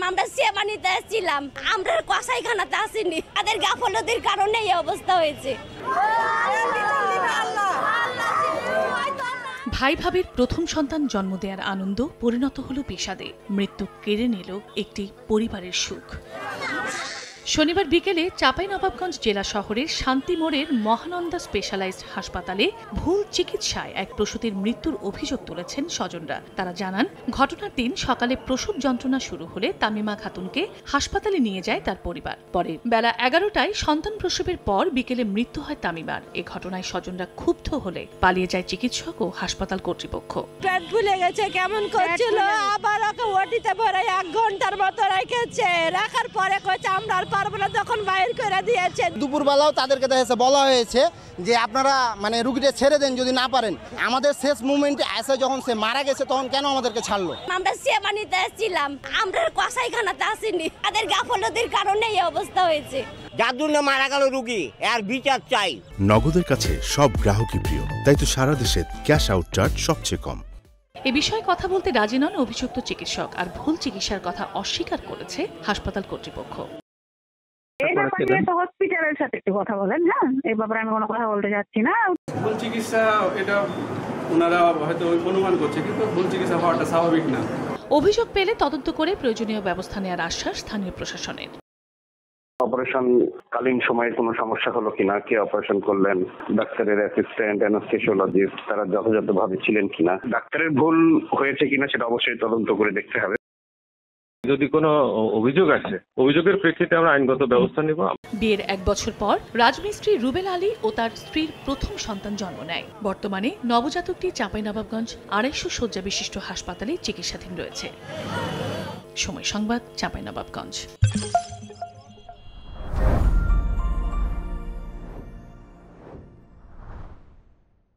আমরা সেবানিতে ছিলাম, আমরা কসাইখানাতে আসিনি, তাদের গাফলতির কারণে এই অবস্থা হয়েছে। ভাই ভাবির প্রথম সন্তান জন্ম দেওয়ার আনন্দ পরিণত হলো বিষাদে। মৃত্যু কেড়ে নিল একটি পরিবারের সুখ। শনিবার বিকেলে চাঁপাইনবাবগঞ্জ জেলা শহরের শান্তি মোড়ের মহানন্দা স্পেশালাইজড হাসপাতালে ভুল চিকিৎসায় এক প্রসূতির মৃত্যুর অভিযোগ তুলেছেন স্বজনরা। তারা জানান, ঘটনার দিন সকালে প্রসব যন্ত্রণা শুরু হলে তামিমা খাতুনকে হাসপাতালে নিয়ে যায় তার পরিবার। পরে বেলা 11টায় সন্তান প্রসবের পর বিকেলে মৃত্যু হয় তামিমার। এ ঘটনায় স্বজনরা ক্ষুব্ধ হলে পালিয়ে যায় চিকিৎসক ও হাসপাতাল কর্তৃপক্ষ। পেট ফুলে গেছে, কেমন করছিল, আবার ওকে ওটিতে ভরে 1 ঘন্টার মতো রেখেছে। রাখার পরে কইছে আমরা পারবো না, তখন বাইর করে দিয়েছে। দুপুরবেলাও তাদেরকে দেখেছে, বলা হয়েছে যে আপনারা মানে রুগীটা ছেড়ে দেন যদি না পারেন। আমাদের শেষ মুভমেন্টে এসে যখন সে মারা গেছে তখন কেন আমাদেরকে ছাড়লো? আমরা সেবানিতে ছিলাম, আমরা কসাইখানাতে আসিনি, তাদের গাফলতির কারণে এই অবস্থা হয়েছে। যার জন্য মারা গেল রুগী, এর বিচার চাই। নগদের কাছে সব গ্রাহকই প্রিয়, তাই তো সারা দেশে ক্যাশ আউট চার্জ সবচেয়ে কম। এ বিষয়ে কথা বলতে রাজি নন অভিযুক্ত চিকিৎসক, আর ভুল চিকিৎসার কথা অস্বীকার করেছে হাসপাতাল কর্তৃপক্ষ। এই ব্যাপারে তো হসপিটালের সাথে একটু কথা বলেন। হ্যাঁ, এই ব্যাপারে আমি কোনো কথা বলতে যাচ্ছি না। ভুল চিকিৎসা এটা ওনারা হয়তো অনুমান করছে, কিন্তু ভুল চিকিৎসা হওয়াটা স্বাভাবিক না। অভিযোগ পেলে তদন্ত করে প্রয়োজনীয় ব্যবস্থা নেওয়ার আশ্বাস স্থানীয় প্রশাসনের। অপারেশন কালীন সময়ে কোনো সমস্যা হলো কিনা, কে অপারেশন করলেন, ডাক্তারের অ্যাসিস্ট্যান্ট, অ্যানেস্থেসিওলজিস্ট তারা যথাযথভাবে ছিলেন কিনা, ডাক্তারের ভুল হয়েছে কিনা সেটা অবশ্যই তদন্ত করে দেখতে হবে। যদি কোনো অভিযোগ আসে, অভিযোগের প্রেক্ষিতে আমরা আইনগত ব্যবস্থা নেব। বিয়ের 1 বছর পর রাজমিস্ত্রি রুবেল আলী ও তার স্ত্রীর প্রথম সন্তান জন্ম নেয়। বর্তমানে নবজাতকটি চাঁপাইনবাবগঞ্জ 250 শয্যা বিশিষ্ট হাসপাতালে চিকিৎসাধীন রয়েছে। সময় সংবাদ, চাঁপাইনবাবগঞ্জ।